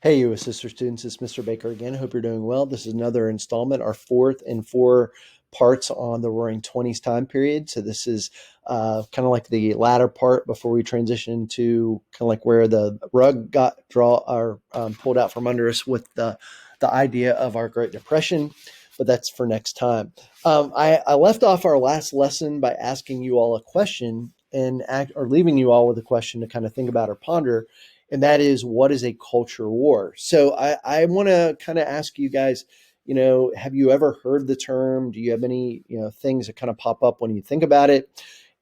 Hey, you sister students, it's Mr. Baker again. Hope you're doing well. This is another installment, our fourth in four parts on the Roaring Twenties time period. So this is kind of like the latter part before we transition to kind of like where the rug got pulled out from under us with the idea of our Great Depression. But that's for next time. I left off our last lesson by asking you all a question or leaving you all with a question to kind of think about or ponder, and that is, what is a culture war? So I want to kind of ask you guys, have you ever heard the term? Do you have any, things that kind of pop up when you think about it?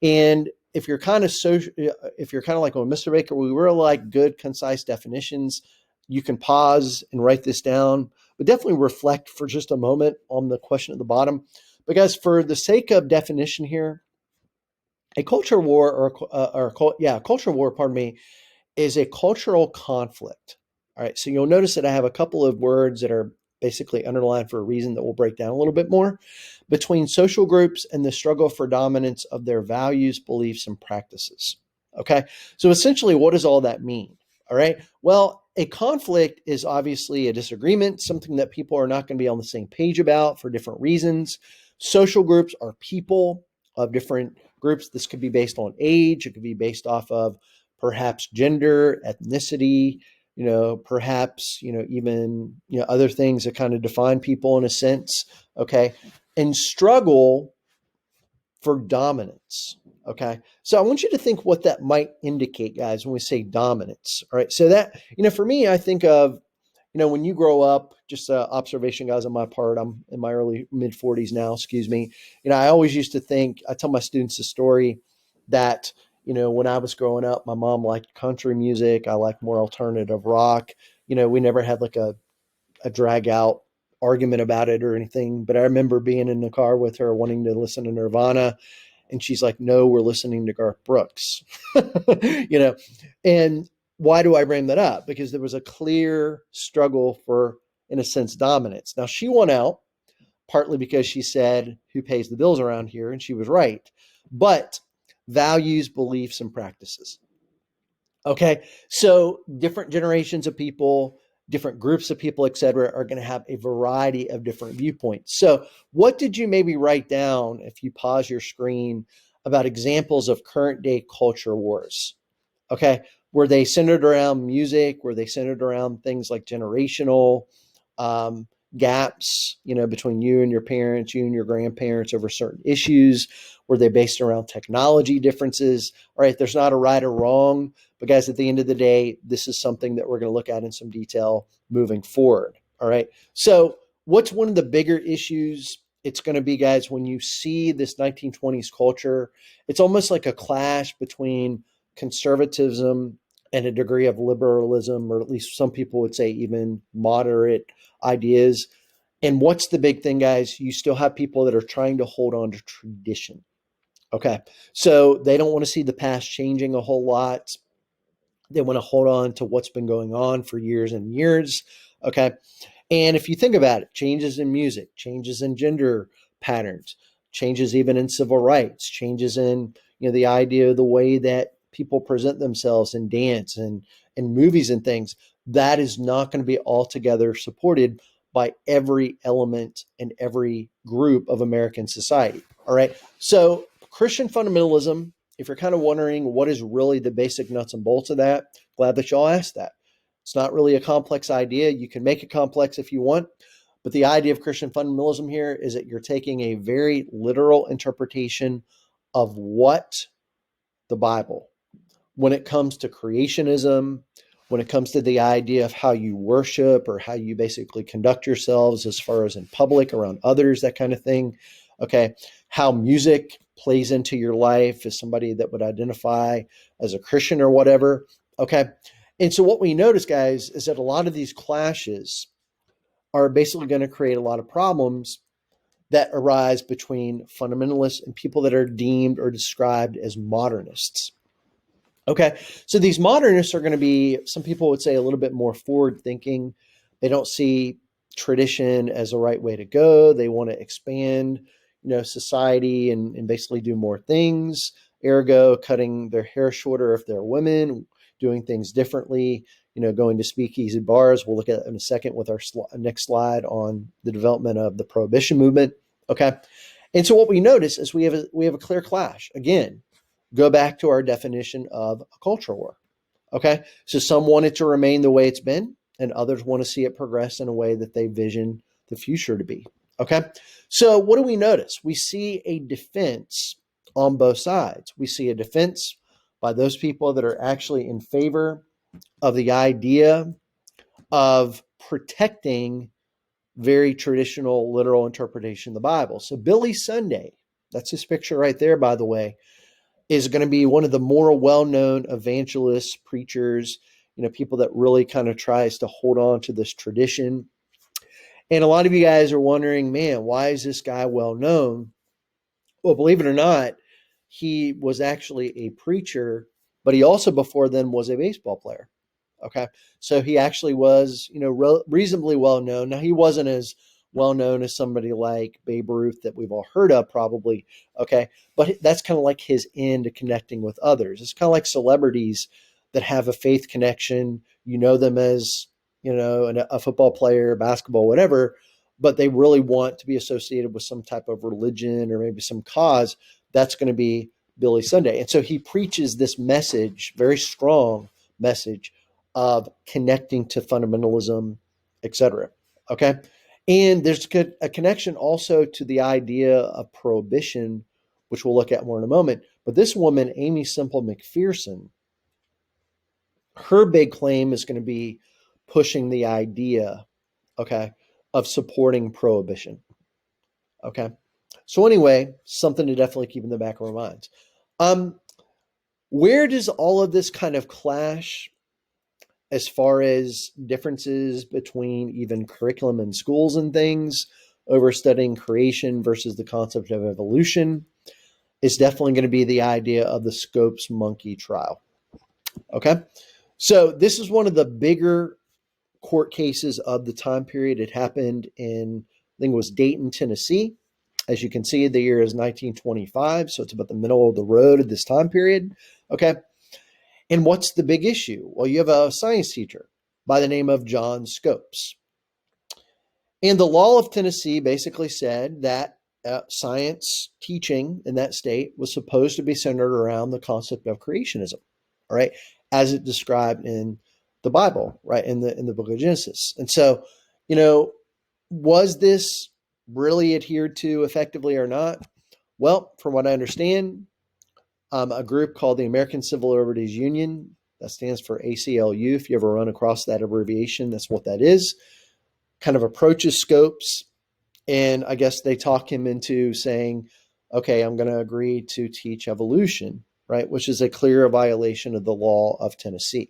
And if you're kind of if you're kind of like, well, Mr. Baker, we really like good, concise definitions, you can pause and write this down, but definitely reflect for just a moment on the question at the bottom. Because for the sake of definition here, a culture war a culture war, pardon me, is a cultural conflict. All right, so you'll notice that I have a couple of words that are basically underlined for a reason that we'll break down a little bit more, between social groups and the struggle for dominance of their values, beliefs, and practices. Okay, so essentially, what does all that mean? All right, well, a conflict is obviously a disagreement, something that people are not going to be on the same page about for different reasons. Social groups are people of different groups. This could be based on age, it could be based off of perhaps gender, ethnicity, perhaps, even, other things that kind of define people in a sense. Okay. And struggle for dominance. Okay. So I want you to think what that might indicate, guys, when we say dominance. All right. So that, for me, I think of, when you grow up, just observation, guys, on my part, I'm in my early mid 40s now, excuse me. I always used to think, I tell my students the story that, when I was growing up, my mom liked country music. I liked more alternative rock. We never had like a drag out argument about it or anything. But I remember being in the car with her wanting to listen to Nirvana. And she's like, no, we're listening to Garth Brooks. And why do I bring that up? Because there was a clear struggle for, in a sense, dominance. Now, she won out partly because she said, who pays the bills around here? And she was right. But values, beliefs, and practices. Okay. So different generations of people, different groups of people, et cetera, are going to have a variety of different viewpoints. So what did you maybe write down if you pause your screen about examples of current day culture wars? Okay. Were they centered around music? Were they centered around things like generational gaps, between you and your parents, you and your grandparents over certain issues? Were they based around technology differences? All right. There's not a right or wrong, but guys, at the end of the day, this is something that we're going to look at in some detail moving forward. All right. So what's one of the bigger issues? It's going to be, guys, when you see this 1920s culture, it's almost like a clash between conservatism and a degree of liberalism, or at least some people would say even moderate ideas. And what's the big thing, guys? You still have people that are trying to hold on to tradition. Okay. So they don't want to see the past changing a whole lot. They want to hold on to what's been going on for years and years. Okay. And if you think about it, changes in music, changes in gender patterns, changes even in civil rights, changes in, the idea of the way that people present themselves in dance and in movies and things, that is not going to be altogether supported by every element and every group of American society. All right. So Christian fundamentalism, if you're kind of wondering what is really the basic nuts and bolts of that, glad that y'all asked that. It's not really a complex idea. You can make it complex if you want. But the idea of Christian fundamentalism here is that you're taking a very literal interpretation of what the Bible, when it comes to creationism, when it comes to the idea of how you worship or how you basically conduct yourselves as far as in public around others, that kind of thing. Okay. How music plays into your life as somebody that would identify as a Christian or whatever. Okay. And so what we notice, guys, is that a lot of these clashes are basically going to create a lot of problems that arise between fundamentalists and people that are deemed or described as modernists. Okay, so these modernists are going to be, some people would say, a little bit more forward thinking. They don't see tradition as the right way to go. They want to expand, society and basically do more things. Ergo, cutting their hair shorter if they're women, doing things differently, going to speakeasy bars. We'll look at it in a second with our next slide on the development of the Prohibition movement. Okay. And so what we notice is we have a clear clash. Again, go back to our definition of a culture war. Okay. So some want it to remain the way it's been, and others want to see it progress in a way that they vision the future to be. Okay. So what do we notice? We see a defense on both sides. We see a defense by those people that are actually in favor of the idea of protecting very traditional literal interpretation of the Bible. So Billy Sunday, that's his picture right there, by the way, is going to be one of the more well-known evangelists, preachers, people that really kind of tries to hold on to this tradition. And a lot of you guys are wondering, man, why is this guy well-known? Well, believe it or not, he was actually a preacher, but he also before then was a baseball player. Okay. So he actually was, reasonably well known. Now, he wasn't as well known as somebody like Babe Ruth that we've all heard of probably. Okay. But that's kind of like his end to connecting with others. It's kind of like celebrities that have a faith connection. You know them as, a football player, basketball, whatever, but they really want to be associated with some type of religion or maybe some cause. That's going to be Billy Sunday. And so he preaches this message, very strong message of connecting to fundamentalism, etc. Okay. And there's a connection also to the idea of prohibition, which we'll look at more in a moment. But this woman, Amy Semple McPherson, her big claim is going to be pushing the idea, okay, of supporting prohibition. Okay. So anyway, something to definitely keep in the back of our minds. Where does all of this kind of clash as far as differences between even curriculum in schools and things over studying creation versus the concept of evolution? Is definitely going to be the idea of the Scopes monkey trial. Okay. So this is one of the bigger court cases of the time period. It happened in, I think it was Dayton, Tennessee. As you can see, the year is 1925. So it's about the middle of the road of this time period. Okay. And what's the big issue? Well, you have a science teacher by the name of John Scopes. And the law of Tennessee basically said that science teaching in that state was supposed to be centered around the concept of creationism, all right, as it described in the Bible, right, in the book of Genesis. And so, was this really adhered to effectively or not? Well, from what I understand, a group called the American Civil Liberties Union, that stands for ACLU. If you ever run across that abbreviation, that's what that is, kind of approaches Scopes. And I guess they talk him into saying, okay, I'm going to agree to teach evolution, right? Which is a clear violation of the law of Tennessee.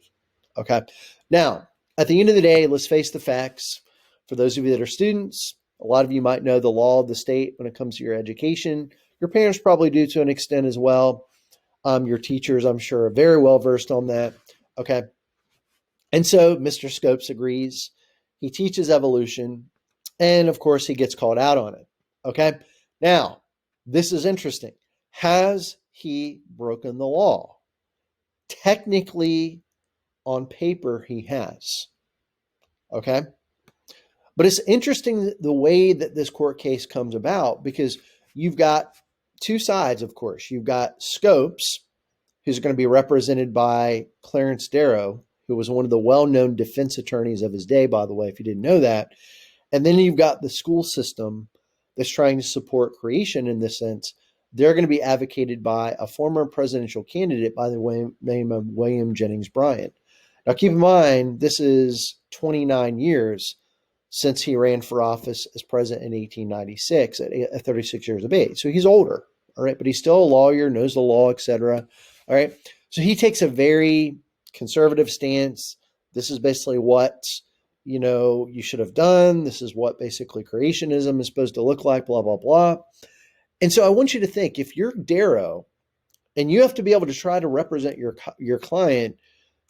Okay. Now, at the end of the day, let's face the facts. For those of you that are students, a lot of you might know the law of the state when it comes to your education. Your parents probably do to an extent as well. Your teachers, I'm sure, are very well versed on that. Okay. And so Mr. Scopes agrees. He teaches evolution. And of course, he gets called out on it. Okay. Now, this is interesting. Has he broken the law? Technically, on paper, he has. Okay. But it's interesting the way that this court case comes about, because you've got two sides, of course. You've got Scopes, who's going to be represented by Clarence Darrow, who was one of the well-known defense attorneys of his day, by the way, if you didn't know that. And then you've got the school system that's trying to support creation in this sense. They're going to be advocated by a former presidential candidate by the name of William Jennings Bryan. Now, keep in mind, this is 29 years since he ran for office as president in 1896 at 36 years of age. So he's older, all right, but he's still a lawyer, knows the law, etc. All right. So he takes a very conservative stance. This is basically what, you should have done. This is what basically creationism is supposed to look like, blah, blah, blah. And so I want you to think, if you're Darrow and you have to be able to try to represent your client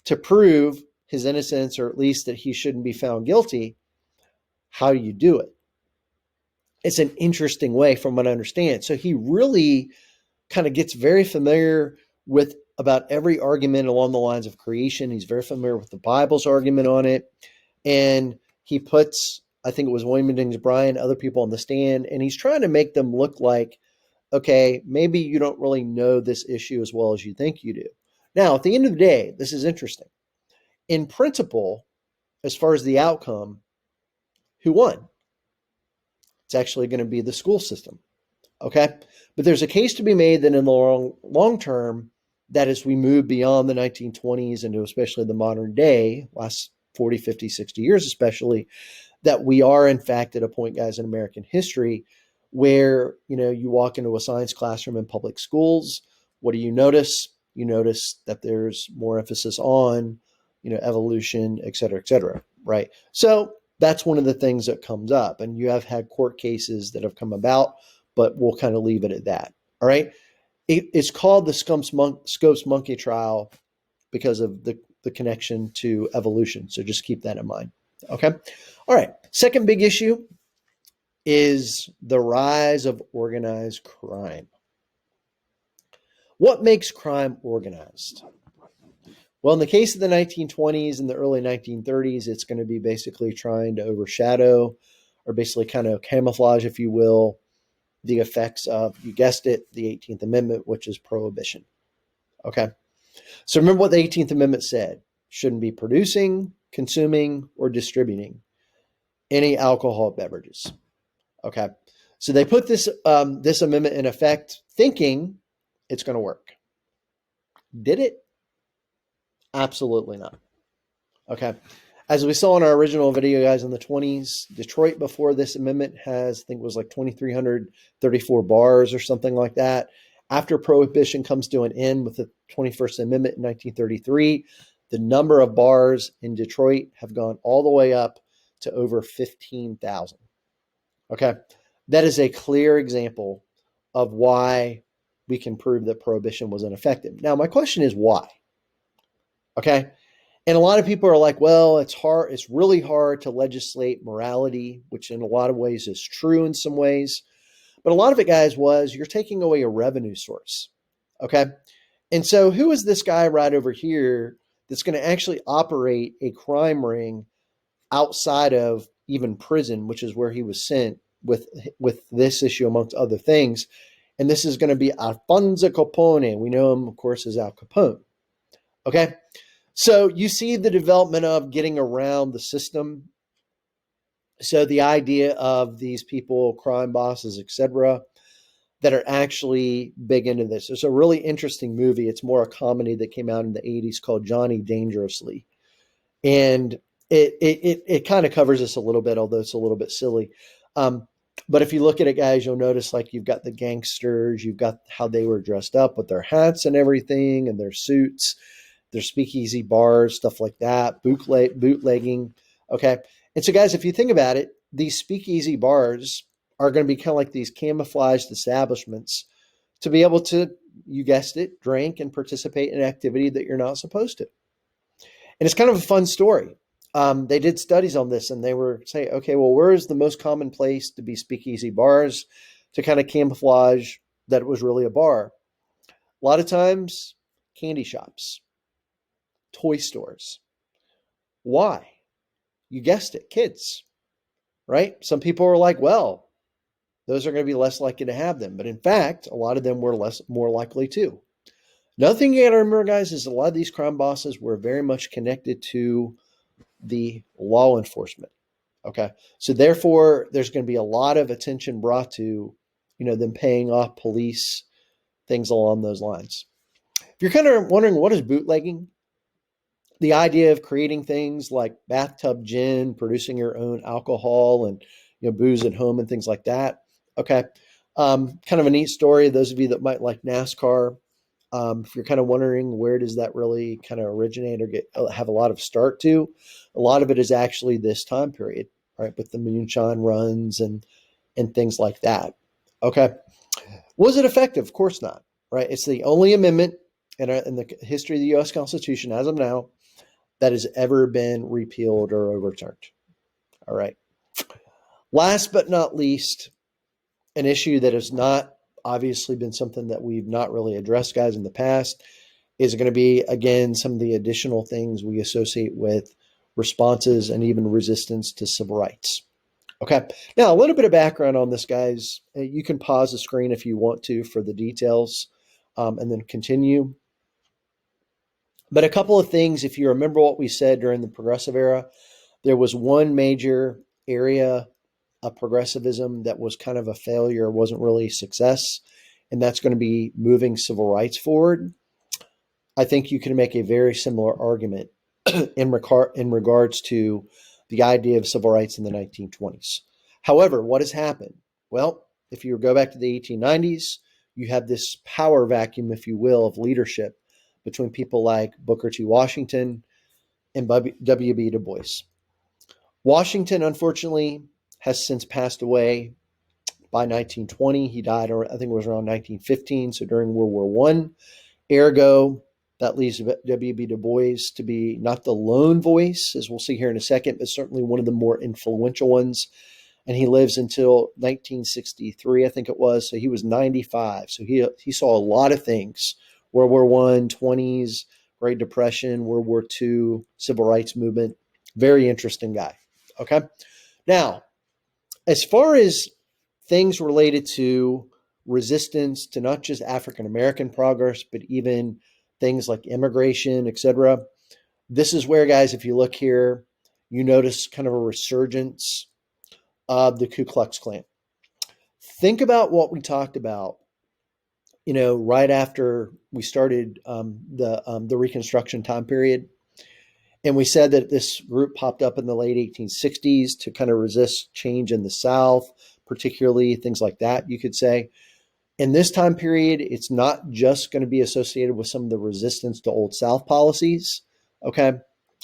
to prove his innocence, or at least that he shouldn't be found guilty, how do you do it? It's an interesting way from what I understand. So he really kind of gets very familiar with about every argument along the lines of creation. He's very familiar with the Bible's argument on it. And he puts, I think it was William Jennings Bryan, other people on the stand, and he's trying to make them look like, okay, maybe you don't really know this issue as well as you think you do. Now, at the end of the day, this is interesting. In principle, as far as the outcome, who won? It's actually going to be the school system. Okay. But there's a case to be made that in the long term, that as we move beyond the 1920s into especially the modern day, last 40, 50, 60 years especially, that we are in fact at a point, guys, in American history where, you walk into a science classroom in public schools. What do you notice? You notice that there's more emphasis on, evolution, et cetera, right? So that's one of the things that comes up. And you have had court cases that have come about, but we'll kind of leave it at that. All right. It's called the Scopes Monkey trial because of the connection to evolution. So just keep that in mind. Okay. All right. Second big issue is the rise of organized crime. What makes crime organized? Well, in the case of the 1920s and the early 1930s, it's going to be basically trying to overshadow or basically kind of camouflage, if you will, the effects of, you guessed it, the 18th Amendment, which is prohibition. Okay. So remember what the 18th Amendment said. Shouldn't be producing, consuming, or distributing any alcoholic beverages. Okay. So they put this amendment in effect thinking it's going to work. Did it? Absolutely not. Okay. As we saw in our original video, guys, in the 20s, Detroit before this amendment has, I think it was like 2,334 bars or something like that. After Prohibition comes to an end with the 21st Amendment in 1933, the number of bars in Detroit have gone all the way up to over 15,000. Okay. That is a clear example of why we can prove that Prohibition was ineffective. Now, my question is why? Okay. And a lot of people are like, well, it's hard. It's really hard to legislate morality, which in a lot of ways is true in some ways. But a lot of it, guys, was you're taking away a revenue source. Okay. And so who is this guy right over here that's going to actually operate a crime ring outside of even prison, which is where he was sent with this issue, amongst other things? And this is going to be Alfonso Capone. We know him, of course, as Al Capone. Okay. So you see the development of getting around the system. So the idea of these people, crime bosses, etc., that are actually big into this. There's a really interesting movie. It's more a comedy that came out in the 80s called Johnny Dangerously. And it kind of covers this a little bit, although it's a little bit silly. But if you look at it, guys, you'll notice like you've got the gangsters, you've got how they were dressed up with their hats and everything and their suits, their speakeasy bars, stuff like that, bootlegging. Okay. And so, guys, if you think about it, these speakeasy bars are going to be kind of like these camouflaged establishments to be able to, you guessed it, drink and participate in activity that you're not supposed to. And it's kind of a fun story. They did studies on this and they were saying, okay, well, where is the most common place to be speakeasy bars to kind of camouflage that it was really a bar? A lot of times, candy shops, toy stores. Why? You guessed it, kids, right? Some people are like, well, those are going to be less likely to have them. But in fact, a lot of them were more likely to. Another thing you got to remember, guys, is a lot of these crime bosses were very much connected to the law enforcement. Okay. So therefore, there's going to be a lot of attention brought to, them paying off police, things along those lines. If you're kind of wondering what is bootlegging, the idea of creating things like bathtub gin, producing your own alcohol and booze at home and things like that. Okay. Kind of a neat story. Those of you that might like NASCAR, if you're kind of wondering where does that really kind of originate or have a lot of start to, a lot of it is actually this time period, right? With the moonshine runs and things like that. Okay. Was it effective? Of course not, right? It's the only amendment in the history of the U.S. Constitution as of now that has ever been repealed or overturned. All right. Last but not least, an issue that has not obviously been something that we've not really addressed, guys, in the past, is going to be, again, some of the additional things we associate with responses and even resistance to civil rights. Okay. Now, a little bit of background on this, guys. You can pause the screen if you want to for the details, and then continue. But a couple of things, if you remember what we said during the progressive era, there was one major area of progressivism that was kind of a failure, wasn't really a success, and that's going to be moving civil rights forward. I think you can make a very similar argument in regards to the idea of civil rights in the 1920s. However, what has happened? Well, if you go back to the 1890s, you have this power vacuum, if you will, of leadership between people like Booker T. Washington and W.B. Du Bois. Washington, unfortunately, has since passed away by 1920. He died, I think it was around 1915, so during World War I. Ergo, that leaves W.B. Du Bois to be not the lone voice, as we'll see here in a second, but certainly one of the more influential ones. And he lives until 1963, I think it was. So he was 95. So he saw a lot of things. World War I, 20s, Great Depression, World War II, Civil Rights Movement. Very interesting guy. Okay. Now, as far as things related to resistance to not just African American progress, but even things like immigration, etc. This is where, guys, if you look here, you notice kind of a resurgence of the Ku Klux Klan. Think about what we talked about, right after we started the Reconstruction time period. And we said that this group popped up in the late 1860s to kind of resist change in the South, particularly things like that, you could say. In this time period, it's not just going to be associated with some of the resistance to Old South policies, okay,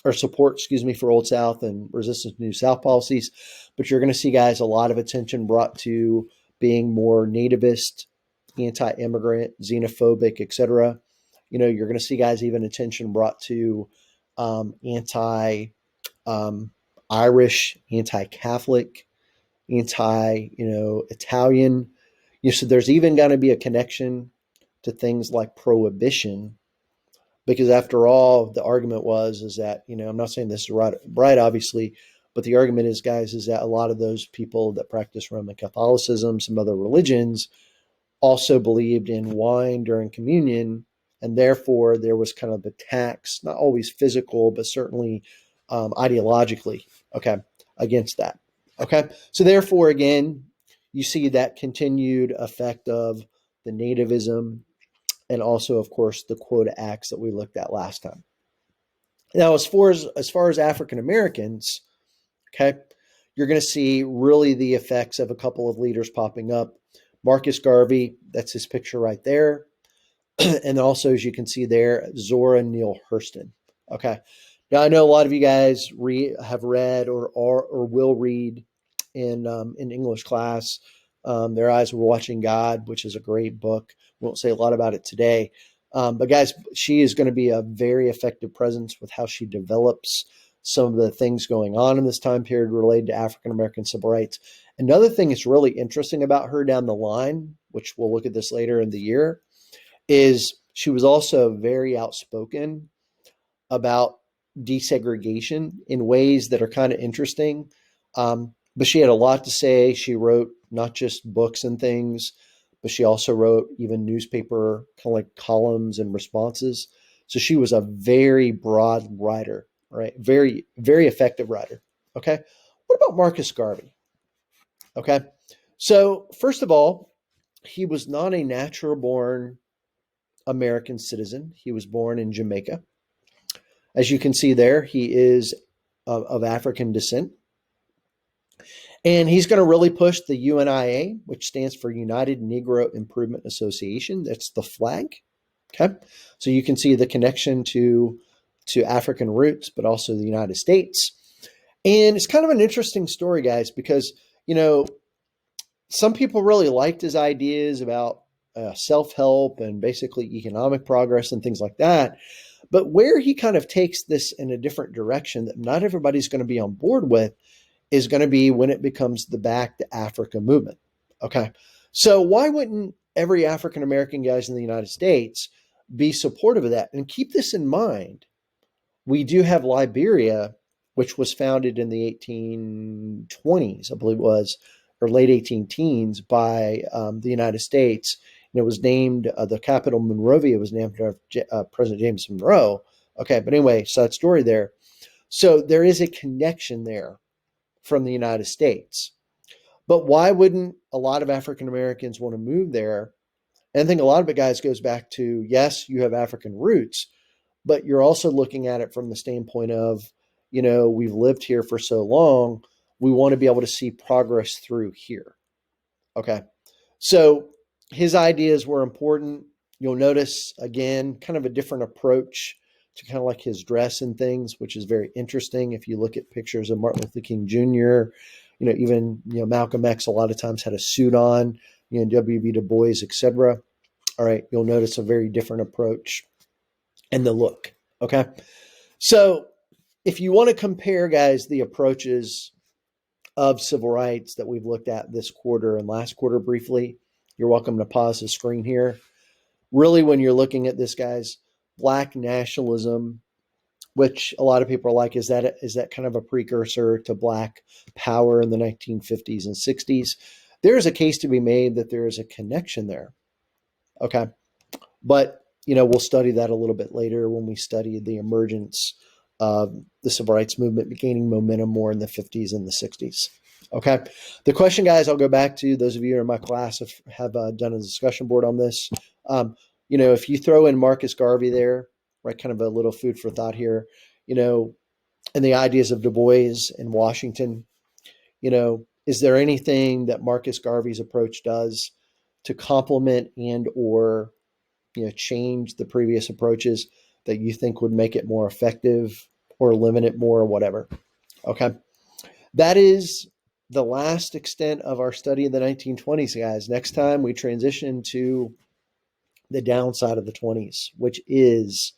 or support, for Old South and resistance to New South policies, but you're going to see, guys, a lot of attention brought to being more nativist, anti-immigrant, xenophobic, etc. You're going to see, guys, even attention brought to anti-Irish, anti-Catholic, Italian. So there's even going to be a connection to things like Prohibition, because after all, the argument is that, I'm not saying this is right, obviously, but the argument is, guys, is that a lot of those people that practice Roman Catholicism, some other religions, also believed in wine during communion, and therefore there was kind of a tax, not always physical, but certainly ideologically, okay, against that. Okay, so therefore, again, you see that continued effect of the nativism and also, of course, the quota acts that we looked at last time. Now, as far as African Americans, okay, you're going to see really the effects of a couple of leaders popping up. Marcus Garvey, that's his picture right there. And also, as you can see there, Zora Neale Hurston. Okay. Now, I know a lot of you guys have read or will read in English class, Their Eyes Were Watching God, which is a great book. We won't say a lot about it today. But guys, she is going to be a very effective presence with how she develops some of the things going on in this time period related to African American civil rights. Another thing that's really interesting about her down the line, which we'll look at this later in the year, is she was also very outspoken about desegregation in ways that are kind of interesting. But she had a lot to say. She wrote not just books and things, but she also wrote even newspaper kind of like columns and responses. So she was a very broad writer, right? Very, very effective writer. Okay. What about Marcus Garvey? Okay. So first of all, he was not a natural born American citizen. He was born in Jamaica. As you can see there, he is of African descent. And he's going to really push the UNIA, which stands for United Negro Improvement Association. That's the flag. Okay. So you can see the connection to African roots, but also the United States. And it's kind of an interesting story, guys, because, some people really liked his ideas about self-help and basically economic progress and things like that. But where he kind of takes this in a different direction that not everybody's going to be on board with is going to be when it becomes the Back to Africa movement. Okay. So why wouldn't every African-American guys in the United States be supportive of that. And keep this in mind. We do have Liberia, which was founded in the 1820s, I believe it was, or late 18 teens by the United States. And it was named, the capital Monrovia was named after President James Monroe. Okay, but anyway, sad story there. So there is a connection there from the United States. But why wouldn't a lot of African Americans want to move there? And I think a lot of it, guys, goes back to, yes, you have African roots, but you're also looking at it from the standpoint of, we've lived here for so long, we want to be able to see progress through here. Okay. So his ideas were important. You'll notice, again, kind of a different approach to kind of like his dress and things, which is very interesting. If you look at pictures of Martin Luther King Jr., even Malcolm X a lot of times had a suit on, W.B. Du Bois, etc. All right, you'll notice a very different approach and the look. Okay, so if you want to compare, guys, the approaches of civil rights that we've looked at this quarter and last quarter briefly, you're welcome to pause the screen here. Really, when you're looking at this, guys, Black nationalism, which a lot of people are like, is that kind of a precursor to Black power in the 1950s and 60s? There is a case to be made that there is a connection there. Okay. But, we'll study that a little bit later when we study the emergence of the civil rights movement gaining momentum more in the 50s and the 60s. Okay. The question, guys, I'll go back to those of you in my class have done a discussion board on this. If you throw in Marcus Garvey there, right, kind of a little food for thought here, and the ideas of Du Bois and Washington, is there anything that Marcus Garvey's approach does to complement and or change the previous approaches that you think would make it more effective or limit it more or whatever? Okay. That is the last extent of our study of the 1920s, guys. Next time we transition to the downside of the 20s, which is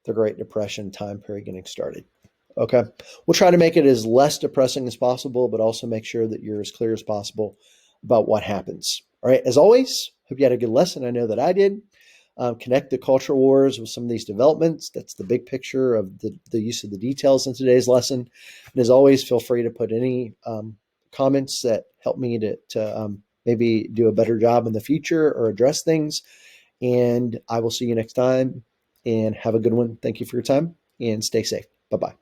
the Great Depression time period getting started. Okay. We'll try to make it as less depressing as possible, but also make sure that you're as clear as possible about what happens. All right. As always, hope you had a good lesson. I know that I did. Connect the culture wars with some of these developments. That's the big picture of the use of the details in today's lesson. And as always, feel free to put any comments that help me to maybe do a better job in the future or address things. And I will see you next time, and have a good one. Thank you for your time, and stay safe. Bye-bye.